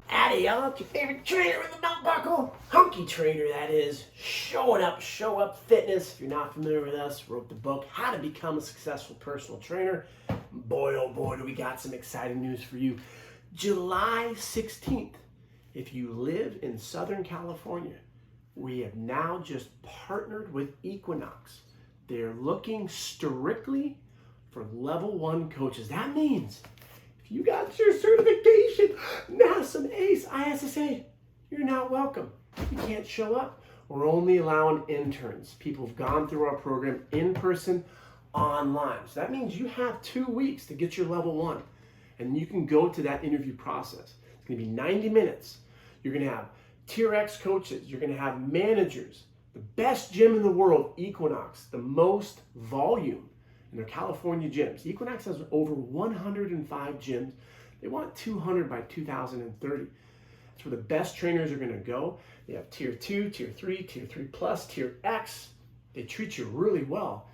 Howdy, y'all. It's your favorite trainer with the belt buckle. Hunky Trainer, that is. Showing up, Show Up Fitness. If you're not familiar with us, wrote the book, How to Become a Successful Personal Trainer. Boy, oh boy, do we got some exciting news for you. July 16th, if you live in Southern California, we have now just partnered with Equinox. They're looking strictly for level 1 coaches. That means if you got your certification, NASM, ACE, ISSA, you're not welcome. You can't show up. We're only allowing interns, people who've gone through our program in person, online. So that means you have 2 weeks to get your level 1. And you can go to that interview process. It's going to be 90 minutes. You're going to have Tier X coaches. You're going to have managers. The best gym in the world, Equinox, the most volume in their California gyms. Equinox has over 105 gyms. They want 200 by 2030. That's where the best trainers are going to go. They have Tier 2, Tier 3, Tier 3 Plus, Tier X. They treat you really well.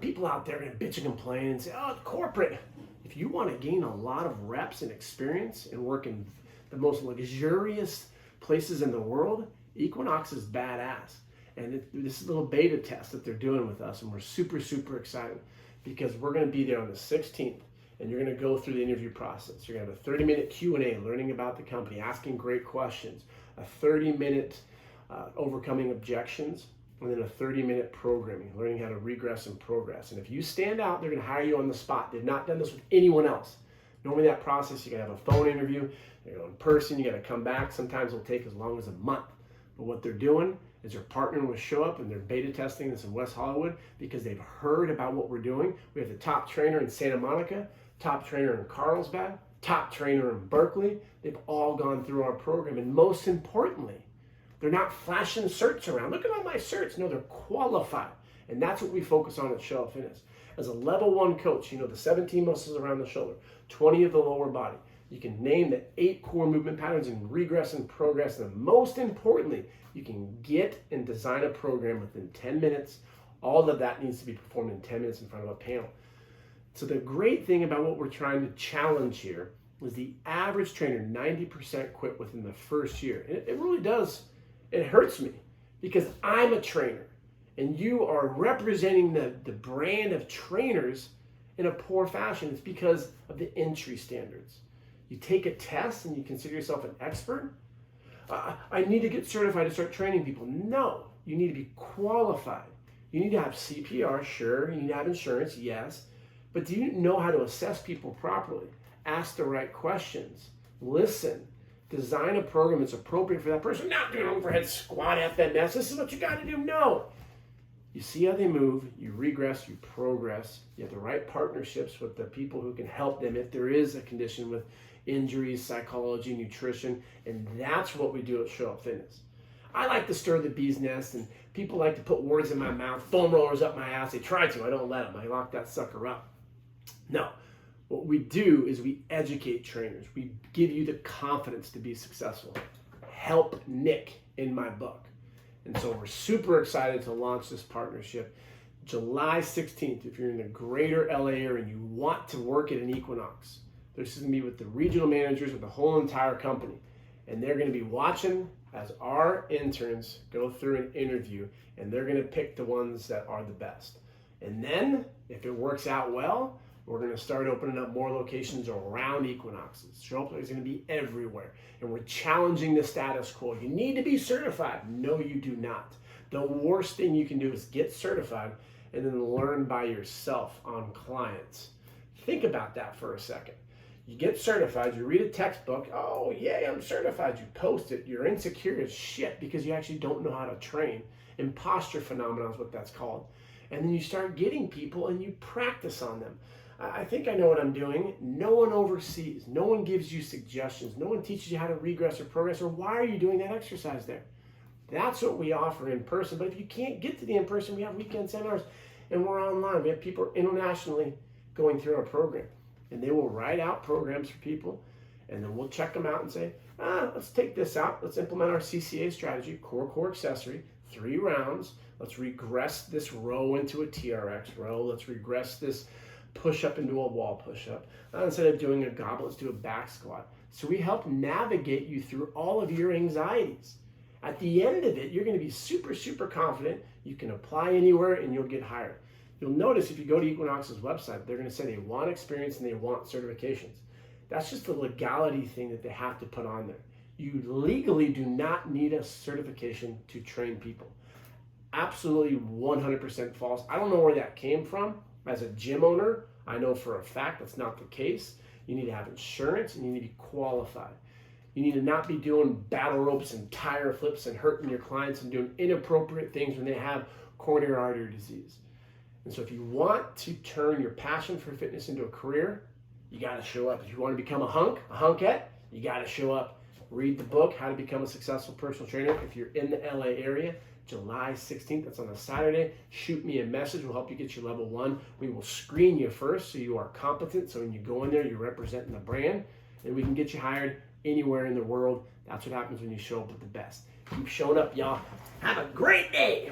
People out there are going to bitch and complain and say, oh, it's corporate. If you want to gain a lot of reps and experience and work in the most luxurious places in the world, Equinox is badass. And this is a little beta test that they're doing with us, and we're super, super excited because we're going to be there on the 16th, and you're going to go through the interview process. You're going to have a 30-minute Q&A, learning about the company, asking great questions, a 30-minute overcoming objections, and then a 30-minute programming, learning how to regress and progress. And if you stand out, they're going to hire you on the spot. They've not done this with anyone else. Normally that process, you got to have a phone interview, you go in person, you got to come back. Sometimes it'll take as long as a month. But what they're doing is they're partnering with Show Up, and they're beta testing this in West Hollywood because they've heard about what we're doing. We have the top trainer in Santa Monica, top trainer in Carlsbad, top trainer in Berkeley. They've all gone through our program. And most importantly, they're not flashing certs around. Look at all my certs. No, they're qualified. And that's what we focus on at Show Up Fitness. As a level 1 coach, you know the 17 muscles around the shoulder, 20 of the lower body. You can name the 8 core movement patterns and regress and progress. And most importantly, you can get and design a program within 10 minutes. All of that needs to be performed in 10 minutes in front of a panel. So the great thing about what we're trying to challenge here is the average trainer, 90% quit within the first year. And it really does. It hurts me because I'm a trainer and you are representing the brand of trainers in a poor fashion. It's because of the entry standards. You take a test and you consider yourself an expert. I need to get certified to start training people. No, you need to be qualified. You need to have CPR, sure. You need to have insurance, yes. But do you know how to assess people properly? Ask the right questions. Listen. Design a program that's appropriate for that person. Not doing overhead squat FMS. This is what you got to do. No. You see how they move. You regress. You progress. You have the right partnerships with the people who can help them if there is a condition with injuries, psychology, nutrition. And that's what we do at Show Up Fitness. I like to stir the bee's nest, and people like to put words in my mouth, foam rollers up my ass. They try to. I don't let them. I lock that sucker up. No. What we do is we educate trainers. We give you the confidence to be successful. Help Nick in my book. And so we're super excited to launch this partnership. July 16th, if you're in the greater LA area and you want to work at an Equinox, this is going to be with the regional managers of the whole entire company. And they're going to be watching as our interns go through an interview, and they're going to pick the ones that are the best. And then, if it works out well, we're going to start opening up more locations around Equinoxes. Show Up is going to be everywhere. And we're challenging the status quo. You need to be certified. No, you do not. The worst thing you can do is get certified and then learn by yourself on clients. Think about that for a second. You get certified, you read a textbook, oh yay, I'm certified. You post it, you're insecure as shit because you actually don't know how to train. Imposter phenomenon is what that's called. And then you start getting people and you practice on them. I think I know what I'm doing. No one oversees. No one gives you suggestions. No one teaches you how to regress or progress, or why are you doing that exercise there? That's what we offer in person. But if you can't get to the in-person, we have weekend seminars and we're online. We have people internationally going through our program, and they will write out programs for people, and then we'll check them out and say, let's take this out. Let's implement our CCA strategy, core accessory, 3 rounds. Let's regress this row into a TRX row. Let's regress this push-up into a wall push-up. Instead of doing a goblet, let's do a back squat. So we help navigate you through all of your anxieties. At the end of it, you're going to be super, super confident. You can apply anywhere and you'll get hired. You'll notice if you go to Equinox's website, they're going to say they want experience and they want certifications. That's just the legality thing that they have to put on there. You legally do not need a certification to train people. Absolutely 100% false. I don't know where that came from. As a gym owner, I know for a fact that's not the case. You need to have insurance and you need to be qualified. You need to not be doing battle ropes and tire flips and hurting your clients and doing inappropriate things when they have coronary artery disease. And so if you want to turn your passion for fitness into a career, you got to show up. If you want to become a hunkette, you got to show up. Read the book, How to Become a Successful Personal Trainer. If you're in the LA area, July 16th, that's on a Saturday. Shoot me a message. We'll help you get your level 1. We will screen you first so you are competent. So when you go in there, you're representing the brand. And we can get you hired anywhere in the world. That's what happens when you show up with the best. Keep showing up, y'all. Have a great day.